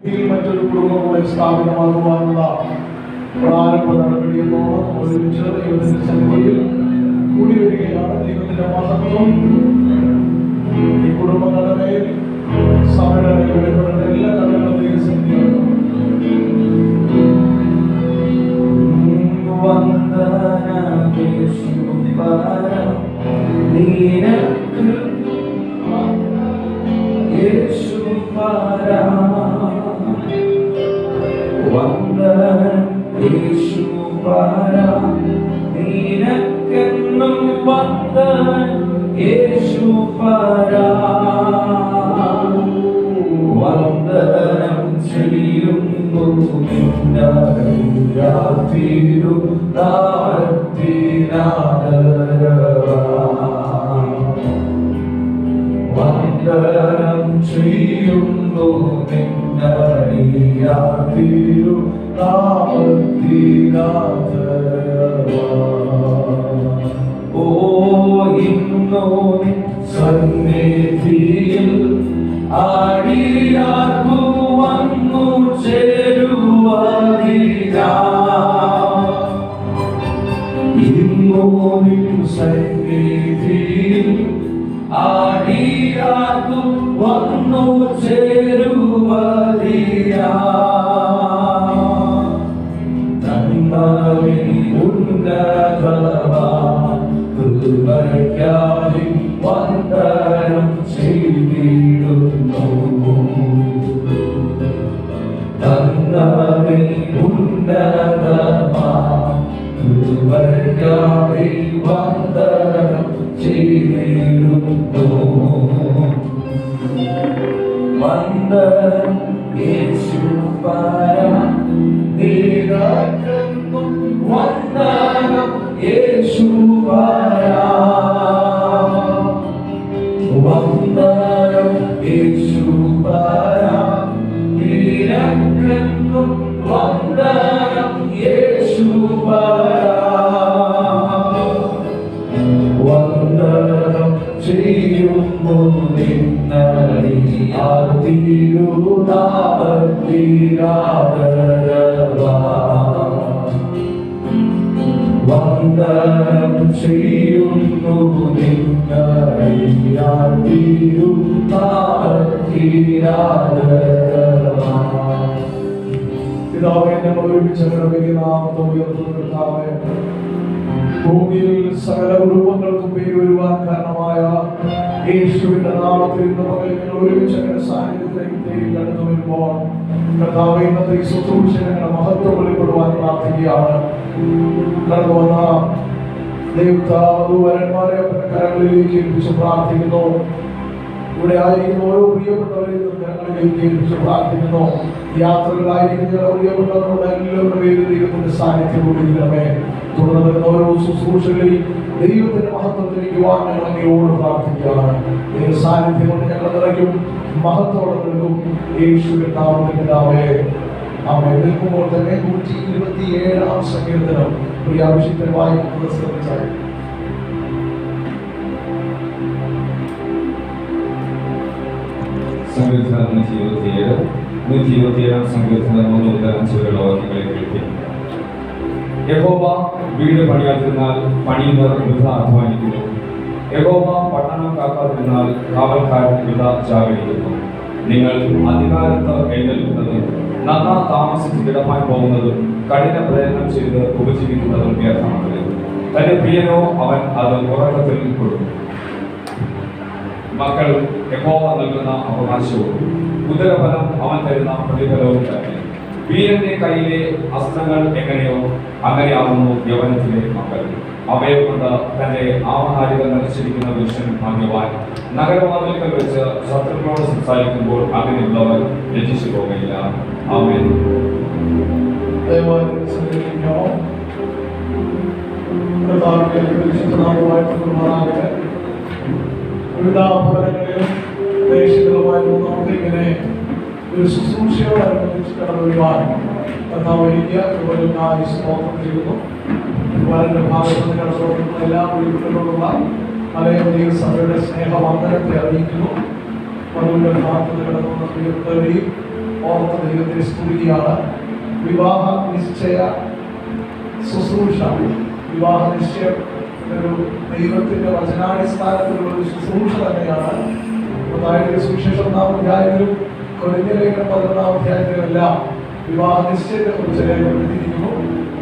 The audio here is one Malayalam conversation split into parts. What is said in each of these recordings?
മറ്റൊരു കുടുംബം കൂടെ സ്ഥാപിതമാകുവാനുള്ള പ്രാരംഭ നടപടിയെന്നോണം ഒരുമിച്ച് ദൈവത്തിന്റെ സന്നിധിയിൽ കൂടി വരികയാണ്. ദൈവത്തിന്റെ മഹത്വം ഈ കുടുംബങ്ങളുടെ മേൽ സഭയുടെ വെളിപ്പെടേണ്ട എല്ലാ കടകളും ദൈവസന്നിധിയാണ്. വന്ദനം ചെയ്യുന്നു വന്ദനം ചെയ്യുന്നു ഓ ഇന്നോ സന്നിധിയിൽ ആടിയാർക്കു വന്നു ചേരുവാതിരാ ഇന്നോ സന്നിധിയിൽ ആടിയാർക്കു വന്നു ചേരുവാതിരാ നന്മവിൻ ഉന്നതമാ കൃപയ്ക്കായി വന്ദനം ചെയ്തിടുന്നു നന്മവിൻ ഉന്നതമാ കൃപയ്ക്കായി വന്ദനം ചെയ്തിടുന്നു വന്ദനം യേശുപരാ നിനക്കെന്നും വന്ദനം യേശുപരാ വന്ദനം യേശുപരാ നിനക്കെന്നും വന്ദനം യേശുപരാ വന്ദനം ചെയ്യുന്നു വന്ദനം ചെയ്യുന്നു പിതാവേ, ഞങ്ങൾ ഒരുമിച്ച് വലിയ നാമത്തെ ഉയർത്തുന്ന കർത്താവേ, ഭൂമിയിൽ സകല കുടുംബങ്ങൾക്കും പേര് വരുവാൻ കാരണമായ യേശുവിന്റെ നാമത്തിൽ ഇന്ന് പകൽ ഞങ്ങൾ ഒരുമിച്ച് അങ്ങനെ സാന്നിധ്യത്തിലേക്ക് കടന്നു വരുമ്പോൾ കർത്താവേ, ഇന്നത്തെ ഈ ശുശ്രൂഷ ഞങ്ങളുടെ മഹത്വം വെളിപ്പെടുവാൻ പ്രാർത്ഥിക്കുകയാണ്. കടന്നു വന്ന ദൈവവരന്മാരെ അവരുടെ കരങ്ങളിലേക്ക് ഏൽപ്പിച്ച് പ്രാർത്ഥിക്കുന്നു. ഇവിടെ ആയിരിക്കുന്ന ഓരോ പ്രിയപ്പെട്ടവരെ കരങ്ങളിലേക്ക് ഏൽപ്പിച്ച് പ്രാർത്ഥിക്കുന്നു. യാത്രകളായിരിക്കുന്ന പ്രിയപ്പെട്ടവരോട് എല്ലാവരുടെ പേരിൽ ദൈവത്തിന്റെ സാന്നിധ്യം കൊണ്ടിരിക്കണമേ. തുടർന്ന് വരുന്ന ഓരോ ശുശ്രൂഷകളിൽ ദൈവത്തിന്റെ മഹത്വത്തിലേക്ക് ഞങ്ങൾ അങ്ങയോട് പ്രാർത്ഥിക്കുകയാണ്. ദൈവ സാന്നിധ്യം കൊണ്ട് ഞങ്ങൾ നിറയ്ക്കും, മഹത്വത്തോടെ നൽകും. യേശുവിന്റെ നാമത്തിൽ പിതാവേ, ആമേൻ. നിൽക്കുമ്പോൾ തന്നെ 127 സങ്കീർത്തനം പ്രിയാഭിഷിക്തമായി ശ്രമിച്ചായി. സങ്കീർത്തനം 127 സങ്കീർത്തനം 1 മുതൽ 5 വരെയുള്ള വാക്യങ്ങളെ കേൾക്കും. യഹോവ വീട് പണിയാതിരുന്നാൽ പണിയുന്നവർ വൃഥ അധ്വാനിക്കുന്നു. യഹോവ പട്ടണം കാക്കാതിരുന്നാൽ കാവൽക്കാരൻ വൃഥ ജാഗരിക്കുന്നു. നിങ്ങൾ അധികാരത്ത് എഴുന്നേൽക്കുന്നത് നന്നാ താമസിച്ച് കിടപ്പാൻ പോകുന്നതും കഠിന പ്രയത്നം ചെയ്ത് ഉപജീവിക്കുന്നതും വ്യർത്ഥമാകരുത്. തന്റെ പ്രിയനോ അവൻ അത് ഉറക്കത്തിൽ കൊടുക്കും. മക്കൾ യഹോവ നൽകുന്ന അവകാശവും ഉദരഫലം അവൻ തരുന്ന പ്രതിഫലവും തന്നെ. വീരന്റെ കയ്യിലെ അസ്ത്രങ്ങൾ എങ്ങനെയോ അങ്ങനെയാകുന്നു യൗവനത്തിലെ മക്കൾ. അവയെ കൊണ്ട് തന്റെ ആവഹാരികൾ നശിച്ചിരിക്കുന്ന പുരുഷൻ ഭാഗ്യവാൻ. നഗരവാതിൽക്കൽ വെച്ച് ശത്രുക്കളോട് സംസാരിക്കുമ്പോൾ അങ്ങനെയുള്ളവർ രചിച്ചു പോകയില്ല. ആമേൻ. ഇങ്ങനെ ഒരു ശുശ്രൂഷയോടനുബന്ധിച്ച് കടന്നു വരുവാൻ കർത്താവ് എനിക്ക് കൃപകൾക്കായി സ്തോത്രം ചെയ്യുന്നു. വരന്റെ ഭാഗത്ത് നിന്ന് കടന്നു വരുന്ന എല്ലാ വീടുകളിലുള്ള മലയാള ദൈവസഭയുടെ സ്നേഹവന്ദനത്തെ അറിയിക്കുന്നു. അതുകൊണ്ട് ഭാഗത്ത് നിന്ന് കടന്നു വന്ന പ്രിയപ്പെട്ടവരെയും ഓർത്ത് ദൈവത്തെ സ്തുതിക്കുകയാണ്. വിവാഹ നിശ്ചയ ശുശ്രൂഷ, വിവാഹ നിശ്ചയം ഒരു ദൈവത്തിന്റെ വചനാടിസ്ഥാനത്തിലുള്ള ഒരു ശുശ്രൂഷ തന്നെയാണ്. അതായത് സുവിശേഷം 1-ാം അധ്യായത്തിലും കൊരിന്ത്യർ ലേഖനം 11-ാം അധ്യായത്തിലും എല്ലാം വിവാഹ നിശ്ചയത്തെ കുറിച്ച് രേഖപ്പെടുത്തിയിരിക്കുന്നു.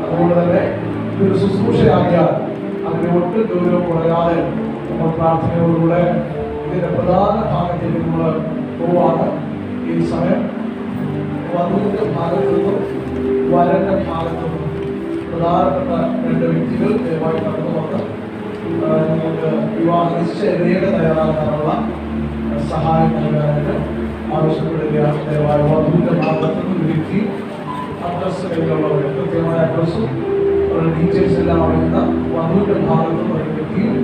അതുകൊണ്ട് തന്നെ ഇതൊരു ശുശ്രൂഷയാകിയാൽ അതിന് ഒട്ടും ഗൗരവം കുറയാതെ നമ്മൾ പ്രാർത്ഥനയോടുകൂടെ ഇതിന്റെ പ്രധാന ഭാഗത്തേക്ക് നമ്മൾ പോവാണ്. ഈ സമയം വധുവിന്റെ ഭാഗത്തു നിന്നും വരന്റെ ഭാഗത്തു നിന്നും പ്രധാനപ്പെട്ട 2 വ്യക്തികൾ ദയവായി കടന്നു വന്ന് നിങ്ങൾക്ക് വിവാഹ നിശ്ചയ രേഖ തയ്യാറാക്കാനുള്ള സഹായം നൽകാനായിട്ട് ആവശ്യപ്പെടുകയാണ്. ദയവായി വധുവിന്റെ ഭാഗത്തു നിന്ന് വ്യക്തി അഡ്രസ്സ് കയ്യിലുള്ളവർ കൃത്യമായ അഡ്രസ്സും അവരുടെ ഡീറ്റെയിൽസ് എല്ലാം അറിയുന്ന വധുവിന്റെ ഭാഗത്തു നിന്ന് ഒരു വ്യക്തിയും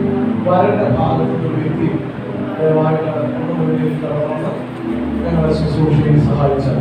വരന്റെ ഭാഗത്തു നിന്നൊരു വ്യക്തിയും ദയവായിട്ട് മുന്നിലേക്ക് കടന്നു ഞങ്ങളെ ശുശ്രൂഷയിൽ സഹായിച്ചാൽ.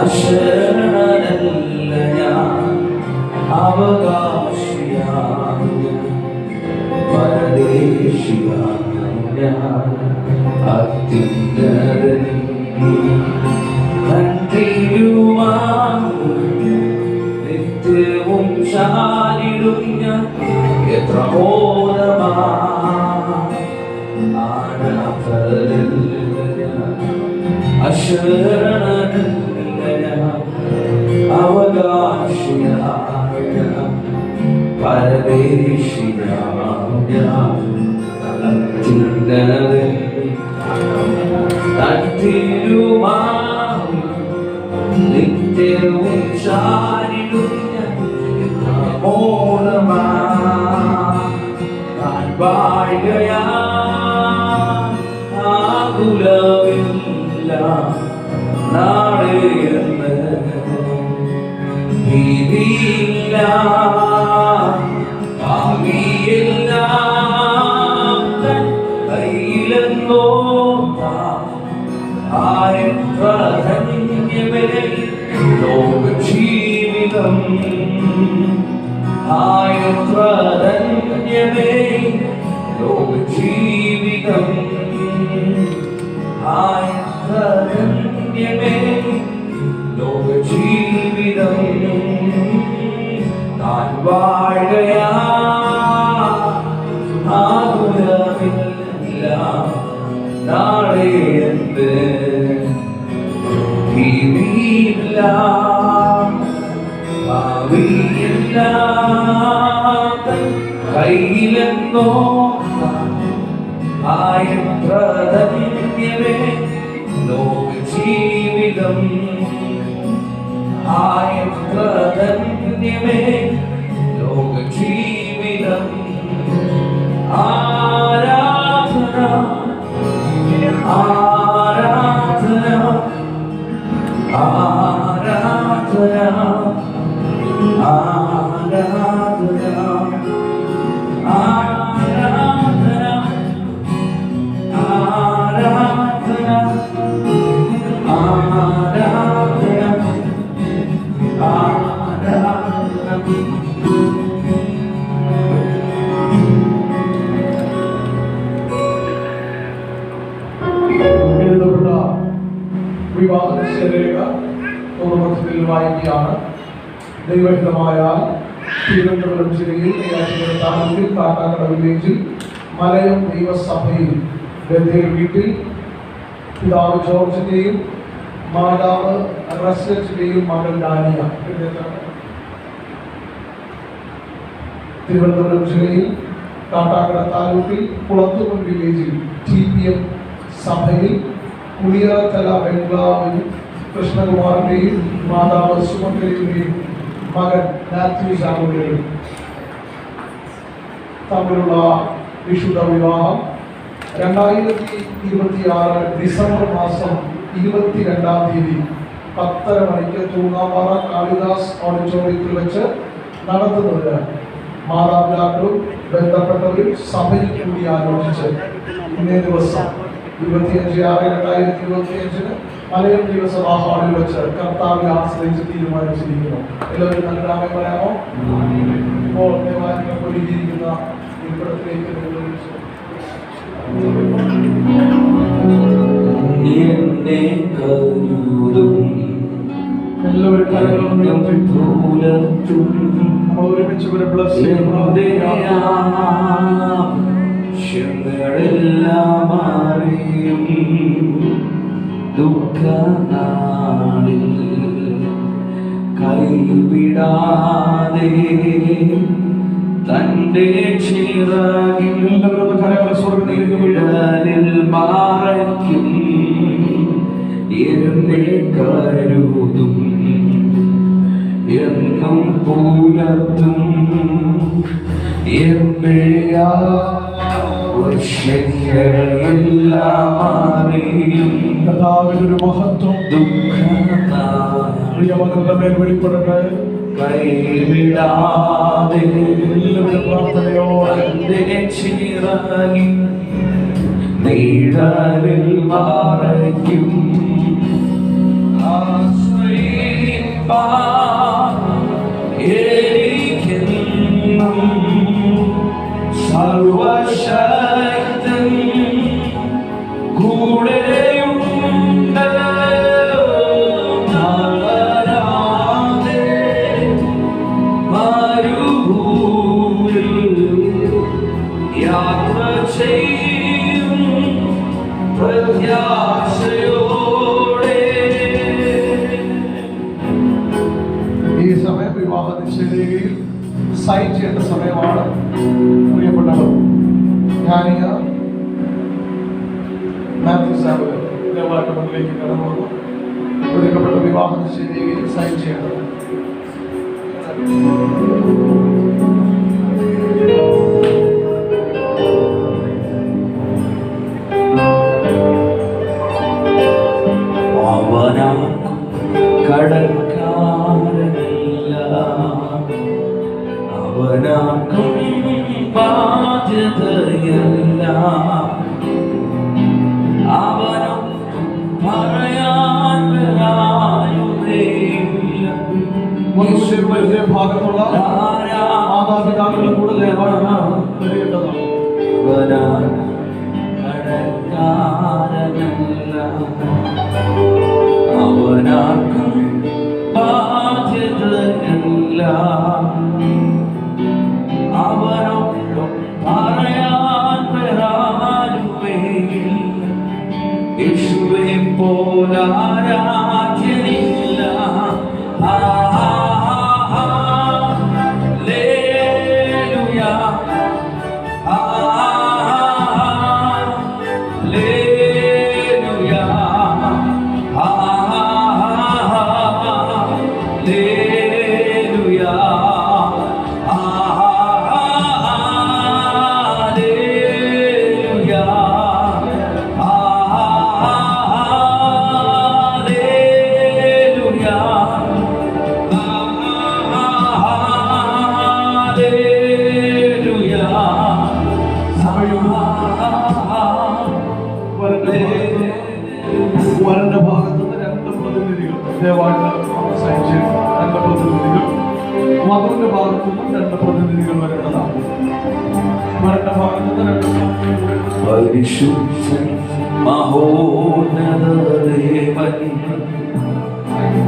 അശരണനല്ല ഞാൻ, അവകാശിയാണ് പരദേശിയാണ് ഞാൻ, അത്യുന്നതൻ നന്ദിയുമാകും നിത്യവും ശാലിടും ഞാൻ. എത്ര അശരണനല്ല അവകാശിയായ പരദേശിയായ അത്യുന്നതൻ തന്നിലുമായി നിത്യവും ശാലിടും ഞാൻ. എത്ര ഞാൻ വാഴുകയാ ആകുലമില്ല നാളെയെന്ന് ഭീതിയില്ല ഭാവിയെല്ലാം തൻ കയ്യിലെന്നോർത്താം. ആരെത്ര ധന്യമേ ലോകജീവിതം, ആയെത്ര ധന്യമേ ലോകജീവിതം, ആയെത്ര ധന്യമേ ലോകജീവിതം. താൻ വാഴുകയാ ആകുലമില്ല നാളെ എന്ത് ഭീതിയില്ല ഭാവിയില്ല കയ്യിലെന്നോ ആയെത്ര ധന്യമേ ലോകജീവിതം, ആയെത്ര ധന്യമേ ലോകജീവിതം. ആരാധന ആരാധന ആരാധന ആരാധന ആരാധന ആരാധന എഴുതപ്പെട്ട വിവാഹനിശ്ചയരേഖ പൂർവ്വത്തിൽ വായിക്കുകയാണ്. ദൈവഹിതമായാൽ തിരുവനന്തപുരം ജില്ലയിൽ താലൂക്കിൽ കാട്ടാക്കട വില്ലേജിൽ മലയം ദൈവസഭയിൽ ബദേൽ വീട്ടിൽ പിതാവ് ജോർജിന്റെയും മാതാവ് റസ്ലറ്റിന്റെയും മകൾ ഡാനിയ. തിരുവനന്തപുരം ജില്ലയിൽ കാട്ടാക്കട താലൂക്കിൽ കുളത്തുകുൻ വില്ലേജിൽ TPM സഭയിൽ കുളിയറത്തല ബംഗ്ലാവിൽ കൃഷ്ണകുമാറിന്റെയും മാതാവ് സുമംഗലിയുടെയും മകൻ മാത്യു സാമുവേലും തമ്മിലുള്ള വിശുദ്ധ വിവാഹം 2026 ഡിസംബർ മാസം 22-ാം തീയതി 10:30 മണിക്ക് തൂങ്ങാപ്പാറ കാളിദാസ് ഓഡിറ്റോറിയത്തിൽ വെച്ച് നടത്തുന്നതിന് മാതാപിതാക്കളും ബന്ധപ്പെട്ടവരും സഭയിൽ കൂടി ആലോചിച്ച് ഇന്നേ ദിവസം 25/6/2025 മലയം ദൈവസഭാ ഹാളിൽ വെച്ച് കർത്താവിനെ ആശ്രയിച്ച് തീരുമാനിച്ചിരിക്കുന്നു. എല്ലാവരും നല്ല നാമം പറയാമോ? ഇപ്പോൾ ദേവാലയങ്ങൾക്ക് ഒരുക്കിയിരിക്കുന്ന ഇരിപ്പിടത്തിലേക്ക് എല്ലാവരും കരങ്ങളും നമ്മൾ ഒരുമിച്ച് ഒരു ബ്ലസ് െല്ലാം അറിയും ദുഃഖനാളിൽ കൈവിടാതെ തന്റെ ചിറകിൽ സ്വർഗ്ഗത്തിൽ മറയ്ക്കും എന്നെ കരുതും എന്നും പുലർത്തും എന്നെ വർഷങ്ങളെല്ലാം അറിയും കർത്താവിന്റെ മഹത്വം പ്രിയമക്കളുടെ മേൽ വെളിപ്പെടട്ടെ. കൈവിടാതെ എല്ലാവരും പ്രാർത്ഥനയോടെ ചിറകിൽ നീഴലിൽ മാറ മറയ്ക്കും എനിക്കെന്നും സർവശക്തൻ കൂടെയുണ്ട്. നാളെ മരുഭൂമിൽ യാത്ര ചെയ്യും പ്രത്യാശയോടെ. ഈ സമയം വിവാഹ നിശ്ചയരേഖയിൽ സൈൻ ചെയ്യേണ്ട സമയമാണ്. പ്രിയപ്പെട്ടവർ, ഞാനിയ മാത്യു സാബുകൾ ദേവാലയ മുന്നിലേക്ക് കടന്നു വന്നു. ഒരുക്കപ്പെട്ട വിവാഹ നിശ്ചയരേഖയിൽ സൈൻ ചെയ്യേണ്ടത്. അവനാർക്കും കടക്കാരനല്ല, അവനാർക്കും ബാധ്യതയല്ല, അവനൊന്നും പറയാൻ വരാനുമേയില്ല. മനുഷ്യരുടെ ഭാഗത്തുള്ള മാതാപിതാക്കളുടെ കൂടെ ദേവാലയം വരേണ്ടതാണ്. അവനാർക്കും കടക്കാരനല്ല, അവനാർക്കും ബാധ്യതയല്ല, അവനൊന്നും പറയാൻ വരാനുമേയില്ല. യേശുവെ പോലാരാധ്യനില്ല. ഹല്ലേലൂയ, ഹല്ലേലൂയ, ഹല്ലേലൂയ, ഹല്ലേലൂയ, വരന്റെ ഭാഗത്തുനിന്ന് രണ്ട് പ്രതിനിധികൾ ദേവാലയം സൈൻ ചെയ്യും. രണ്ട് പ്രതിനിധികൾ. വധുവിന്റെ ഭാഗത്തുനിന്നും രണ്ട് പ്രതിനിധികൾ വരേണ്ടതാണ്. വരന്റെ ഭാഗത്തുനിന്ന് രണ്ട് പരിശുദ്ധൻ മഹോന്നത ദേവൻ,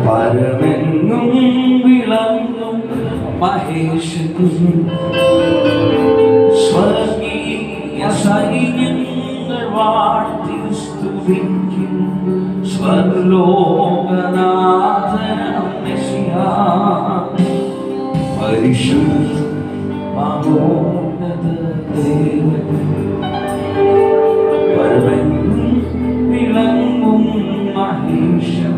പരമെന്നും വിളങ്ങും മഹേശൻ, സ്വർഗീയ സൈന്യങ്ങൾ വാഴ്ത്തി സ്തുതിക്കും സ്വർലോകനാഥനം മെസ്സിഹാ. പരിശുദ്ധ മഹോന്നത ദേവൻ, പരമെന്നും വിളങ്ങും മഹേശൻ,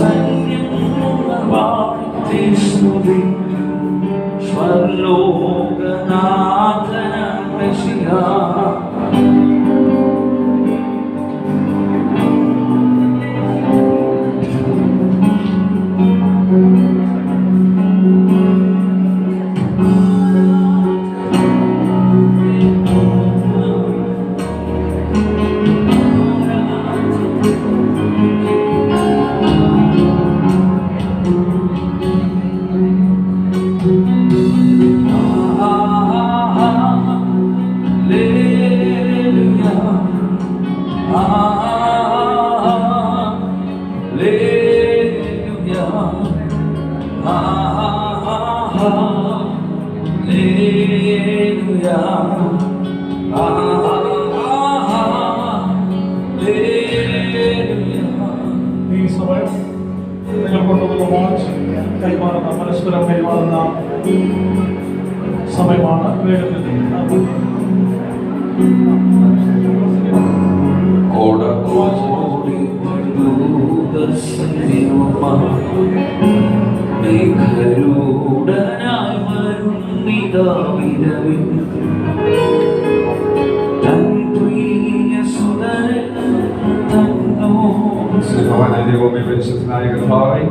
സൈന്യങ്ങൾ വാഴ്ത്തി സ്തുതിക്കും സ്വർലോകനാഥനം മെസ്സിഹാ. ഈ സമയം നിങ്ങൾ കൊണ്ടുവന്ന വാച്ച് കൈമാറുന്ന പരസ്പരം കൈമാറുന്ന സമയമാണ്. വേഗത്തിൽ മേഘരൂഢനായി വരുന്നിതാ വിരവിൽ തൻ പ്രിയ സുതരെ തന്നോ. സ്നേഹവാനായ ദൈവമേ, പരിശുദ്ധനായ കർത്താവേ,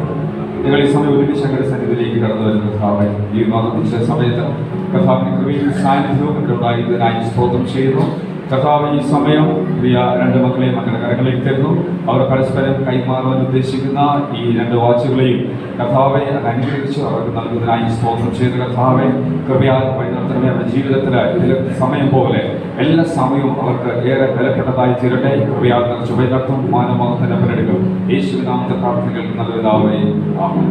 നിങ്ങൾ ഈ സമയം ഒരുമിച്ച് ഞങ്ങളുടെ സന്നിധിയിലേക്ക് കടന്നു വരുന്ന കർത്താവേ, ഈ മാതൃ സമയത്ത് കർത്താവിന്റെ കൃപയും സാന്നിധ്യവും ഉണ്ടായിരുന്നതിനായി സ്തോത്രം ചെയ്യുന്നു. കർത്താവ് ഈ സമയം പ്രിയ രണ്ട് മക്കളെയും മക്കളുടെ കരങ്ങളിലേക്ക് തരുന്നു. അവർ പരസ്പരം കൈമാറാൻ ഉദ്ദേശിക്കുന്ന ഈ രണ്ട് വാച്ചുകളെയും കർത്താവെ അനുഗ്രഹിച്ച് അവർക്ക് നൽകുന്നതിനായി സ്തോത്രം ചെയ്ത് കർത്താവെ കൃപയാൽ വഴിനടത്തണമേ. അവരുടെ ജീവിതത്തിൽ ഇതിലെ സമയം പോലെ എല്ലാ സമയവും അവർക്ക് ഏറെ വിലപ്പെട്ടതായി തീരട്ടെ. കൃപയാൽ നിറച്ച് വഴിനടത്തും മാനമോഹത്തിന്റെ പലടുകൾ യേശുവിൻ നാമത്തെ പ്രാർത്ഥനകൾ നല്ല പിതാവേ, ആമേൻ.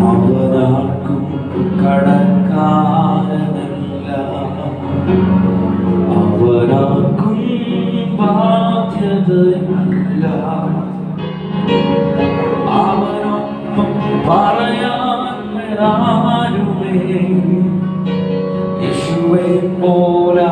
അവരാർക്കും കടക്കാരനല്ല, അവരാർക്കും ബാധ്യതയല്ല. അവനൊപ്പം പറയാനുമേ യേശുവെ പോലാരാധ്യമില്ല.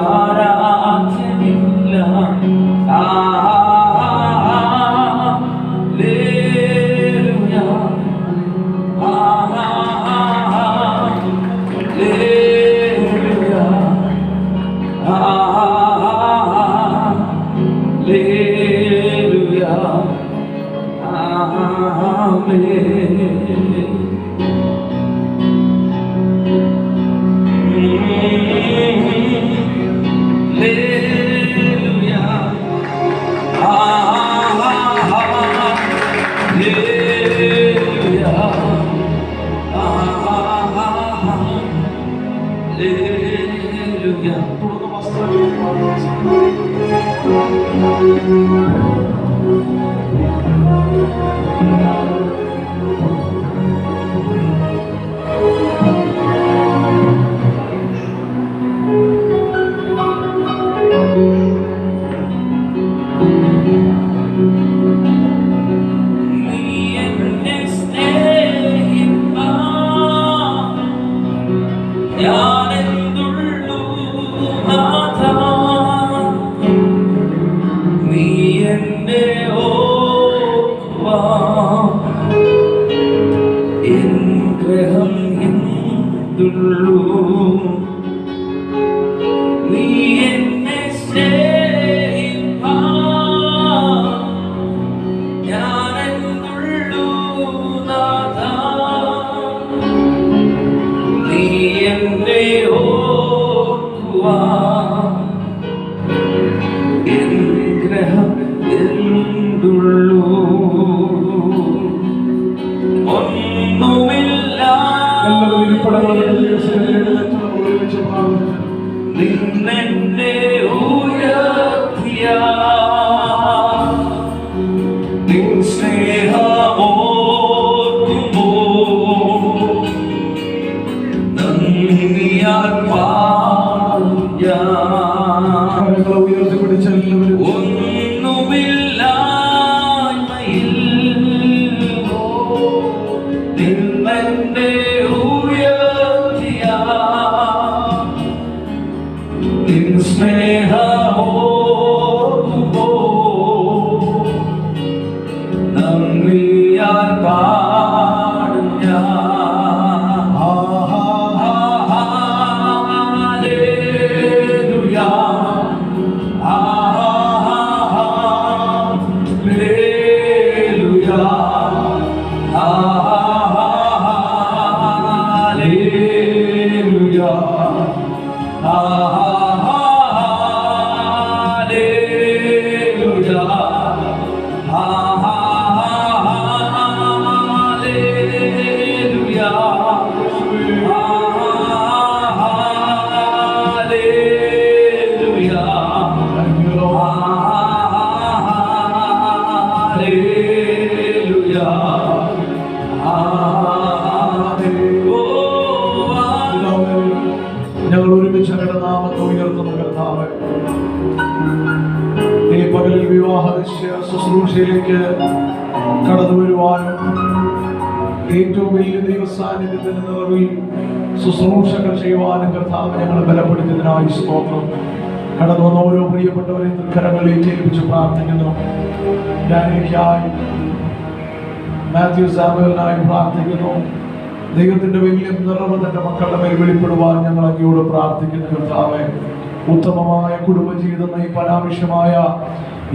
നിന്നെ ഉയർത്തിയ നിൻ സ്നേഹമോർക്കുമ്പോ നന്ദിയാൽ പാടും ഞാൻ. ഉയർത്തിപ്പിടിച്ച എല്ലാവരും ഒന്നുമില്ലായ്മയിൽ നിന്നെ ഉയർത്തിയ നിൻ സ്നേഹമോർക്കുമ്പോ നന്ദിയാൽ പാടും ഞാൻ. ഞങ്ങൾ ഒരുമിച്ച് അങ്ങയുടെ നാമത്തെ ഉയർത്തുന്നു കർത്താവേ. ഈ പകലിൽ വിവാഹ നിശ്ചയ ശുശ്രൂഷയിലേക്ക് കടന്നു വരുവാനും ഏറ്റവും വലിയ ദൈവസാന്നിധ്യത്തിന്റെ നിറവിൽ ശുശ്രൂഷകൾ ചെയ്യുവാനും കർത്താവ് ഞങ്ങളെ ബലപ്പെടുത്തിയതിനായി സ്തോത്രം. കടന്നു വന്ന ഓരോ പ്രിയപ്പെട്ടവരെ കരങ്ങളിലേക്ക് ഏൽപ്പിച്ച് പ്രാർത്ഥിക്കുന്നു. ഡാനിക്കായി, മാത്യു സാമുവലിനായി പ്രാർത്ഥിക്കുന്നു. ദൈവത്തിന്റെ വലിയ നിറവ് തന്റെ മക്കളുടെ മേൽ വെളിപ്പെടുവാൻ ഞങ്ങൾ അങ്ങയോട് പ്രാർത്ഥിക്കുന്നു കർത്താവേ. ഉത്തമമായ കുടുംബജീവിതം നയിപ്പാൻ ആവശ്യമായ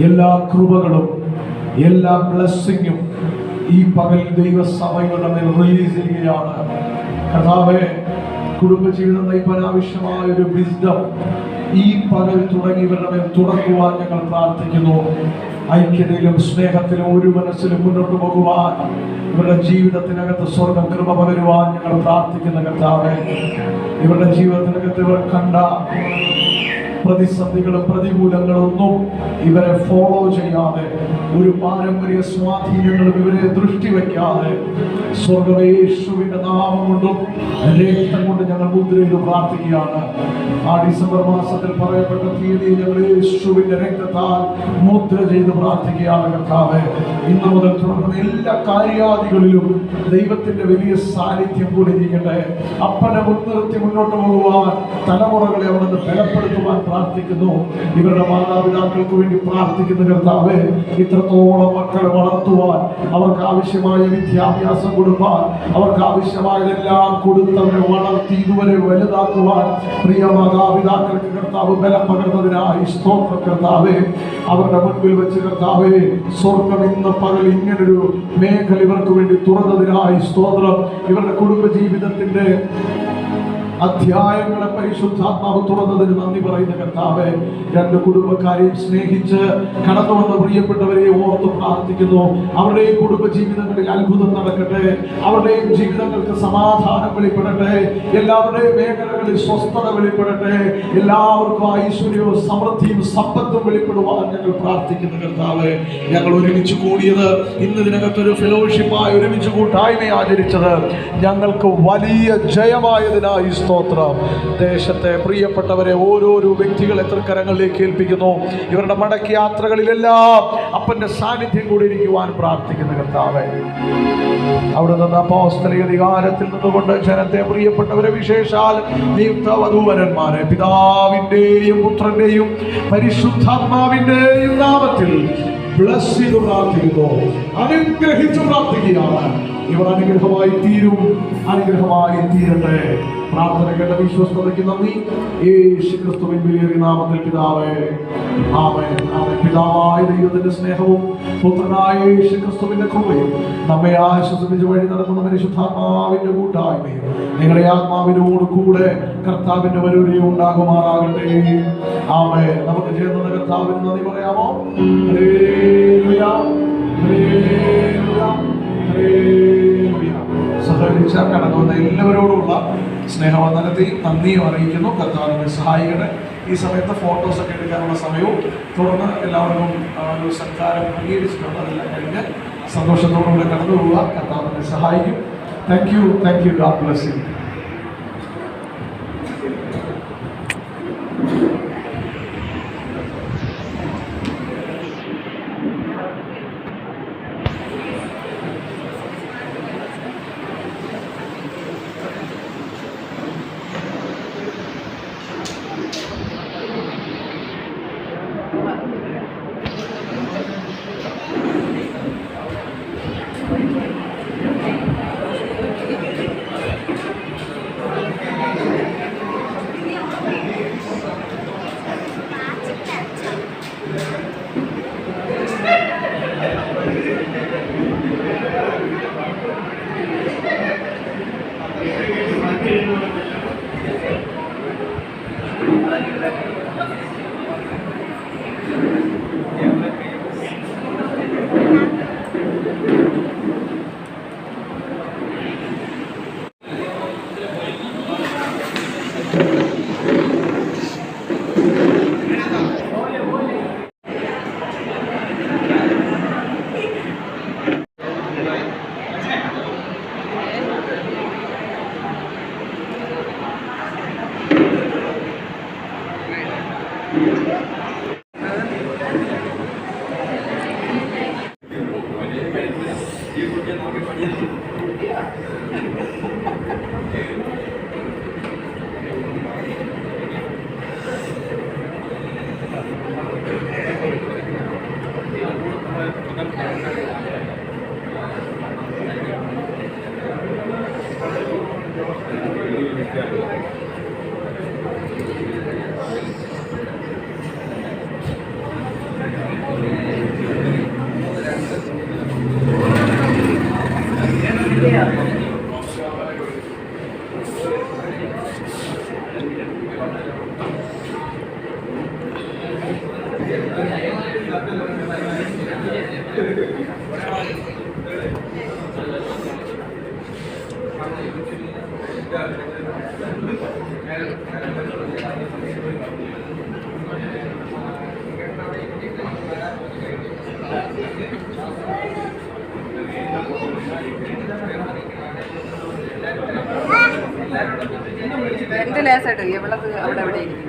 എല്ലാ കൃപകളും എല്ലാ ബ്ലെസ്സിങ്ങും ഈ പകൽ ദൈവസഭയുടെ മേൽ റിലീസ് ചെയ്യുകയാണ്. കർത്താവേ, കുടുംബജീവിതം നയിപ്പാൻ ആവശ്യമായ ഒരു വിസ്ഡം ഈ പകൽ തുടങ്ങിയവരുടെ മേൽ തുറക്കുവാൻ ഞങ്ങൾ പ്രാർത്ഥിക്കുന്നു. ഐക്യതയിലും സ്നേഹത്തിലും ഒരു മനസ്സിലും മുന്നോട്ട് പോകുവാൻ ഇവരുടെ ജീവിതത്തിനകത്ത് സ്വർഗം കൃപ പകരുവാൻ ഞങ്ങൾ പ്രാർത്ഥിക്കുന്ന കർത്താവേ, ഇവരുടെ ജീവിതത്തിനകത്ത് ഇവർ കണ്ട പ്രതിസന്ധികളും പ്രതികൂലങ്ങളും ഒന്നും ഇവരെ ഫോളോ ചെയ്യാതെ, ഒരു പാരമ്പര്യ സ്വാധീനങ്ങളും ഇവരെ ദൃഷ്ടി വയ്ക്കാതെ, സ്വർഗവേശുവിന്റെ നാമം കൊണ്ടും രക്തം കൊണ്ട് ഞങ്ങൾ മുദ്ര ചെയ്ത് പ്രാർത്ഥിക്കുകയാണ്. ആ ഡിസംബർ മാസത്തിൽ പറയപ്പെട്ട തീയതി ഞങ്ങൾ യേശുവിന്റെ രക്തത്താൽ മുദ്ര ചെയ്ത് പ്രാർത്ഥിക്കുകയാണ്. കർത്താവേ, ഇന്ന് മുതൽ തുടർന്ന് എല്ലാ കാര്യാദികളിലും ദൈവത്തിന്റെ വലിയ സാന്നിധ്യം കൂടി ഇരിക്കട്ടെ. അപ്പനെ മുൻനിർത്തി മുന്നോട്ട് പോകുവാൻ, തലമുറകളെ അവിടുന്ന് ബലപ്പെടുത്തുവാൻ പ്രാർത്ഥിക്കുന്നു. ഇവരുടെ മാതാപിതാക്കൾക്ക് വേണ്ടി പ്രാർത്ഥിക്കുന്ന കർത്താവേ, ഇത്രത്തോളം മക്കളെ വളർത്തുവാൻ, അവർക്ക് ആവശ്യമായ വിദ്യാഭ്യാസം കൊടുക്കാൻ, അവർക്ക് ആവശ്യമായതെല്ലാം കൊടുത്തവരെ വളർത്തി ഇതുവരെ വലുതാക്കുവാൻ പ്രിയ മാതാപിതാക്കൾക്ക് കർത്താവ് ബലം പകർന്നതിനായി സ്തോത്രം. കർത്താവേ, അവരുടെ മുൻപിൽ വെച്ച് കർത്താവേ, സ്വർഗം ഇന്ന് പകൽ ഇങ്ങനൊരു മേഖല ഇവർക്ക് വേണ്ടി തുറന്നതിനായി സ്തോത്രം. ഇവരുടെ കുടുംബ ജീവിതത്തിന്റെ അധ്യായങ്ങളെ പരിശുദ്ധാത്മാവ് തുറന്നതിന് നന്ദി പറയുന്ന കർത്താവേ, രണ്ട് കുടുംബക്കാരെയും സ്നേഹിച്ച് കടന്നു വന്ന പ്രിയപ്പെട്ടവരെ ഓർത്ത് പ്രാർത്ഥിക്കുന്നു. അവരുടെയും കുടുംബ ജീവിതങ്ങളിൽ അത്ഭുതം നടക്കട്ടെ, അവരുടെയും ജീവിതങ്ങൾക്ക് സമാധാനം വെളിപ്പെടട്ടെ, എല്ലാവരുടെയും മേഖലകളിൽ സ്വസ്ഥത വെളിപ്പെടട്ടെ, എല്ലാവർക്കും ഐശ്വര്യവും സമൃദ്ധിയും സമ്പത്തും വെളിപ്പെടുവാൻ ഞങ്ങൾ പ്രാർത്ഥിക്കുന്നു. കർത്താവേ, ഞങ്ങൾ ഒരുമിച്ച് കൂടിയത് ഇന്ന് ഇതിനകത്തൊരു ഫെലോഷിപ്പായി ഒരുമിച്ച് കൂട്ടായ്മ ആചരിച്ചത് ഞങ്ങൾക്ക് വലിയ ജയമായതിനായി സ്തോത്രം. ദേശത്തെ പ്രിയപ്പെട്ടവരെ ഓരോരോ വ്യക്തികളെ തൃക്കരങ്ങളിലേക്ക് ഏൽപ്പിക്കുന്നു. ഇവരുടെ മടക്കി യാത്രകളിലെല്ലാം അപ്പന്റെ സാന്നിധ്യം കൂടി ഇരിക്കുവാൻ പ്രാർത്ഥിക്കുന്ന കർത്താവേ, അവിടെ നിന്ന് അപ്പോസ്തലിക അധികാരത്തിൽ നിന്നുകൊണ്ട് ജനത്തെ പ്രിയപ്പെട്ടവരെ വിശേഷാൽ നിയുക്ത വധൂവരന്മാരെ പിതാവിന്റെയും പുത്രന്റെയും പരിശുദ്ധാത്മാവിന്റെയും നാമത്തിൽ ബ്ലസ് ചെയ്ത് പ്രാർത്ഥിക്കുന്നു, അനുഗ്രഹിച്ചു പ്രാർത്ഥിക്കുകയാണ്. ഇവർ അനുഗ്രഹമായി തീരും, അനുഗ്രഹമായി തീരട്ടെ. പ്രാർത്ഥന കേട്ട വിശ്വസ്തതയ്ക്ക് നന്ദി. യേശു ക്രിസ്തുവിൻ വിലയേറിയ നാമത്തിൽ പിതാവേ, ആമേൻ. ആമേൻ. പിതാവായ ദൈവത്തിന്റെ സ്നേഹവും പുത്രനായ യേശു ക്രിസ്തുവിന്റെ കൃപയും നമ്മെ ആശ്വസിപ്പിച്ച് വഴി നടത്തുന്ന പരിശുദ്ധാത്മാവിന്റെ കൂട്ടായ്മയും നിങ്ങളുടെ ആത്മാവിനോട് കൂടെ കർത്താവിന്റെ വരൂരിയും ഉണ്ടാകുമാറാകട്ടെ. ആമേൻ. നമുക്ക് ചേർന്ന് കർത്താവിന് നന്ദി പറയാമോ? Hallelujah, hallelujah, hallelujah. സഹകരിച്ച കടന്നു വന്ന എല്ലാവരോടുമുള്ള സ്നേഹവന്ദനത്തെയും നന്ദിയും അറിയിക്കുന്നു. കർത്താവിനെ സഹായിക്കട്ടെ. ഈ സമയത്ത് ഫോട്ടോസൊക്കെ എടുക്കാനുള്ള സമയവും തുടർന്ന് എല്ലാവർക്കും ഒരു സൽക്കാരം അംഗീകരിച്ചിട്ടുണ്ട്. അതെല്ലാം കഴിഞ്ഞ് സന്തോഷത്തോടുകൂടെ കടന്നു പോവുക. കർത്താവിനെ സഹായിക്കും. Thank you, thank you. God bless you. Thank you. രണ്ട് ലേസായിട്ട് എവളത് അവിടെ എവിടെ ഇരിക്കും.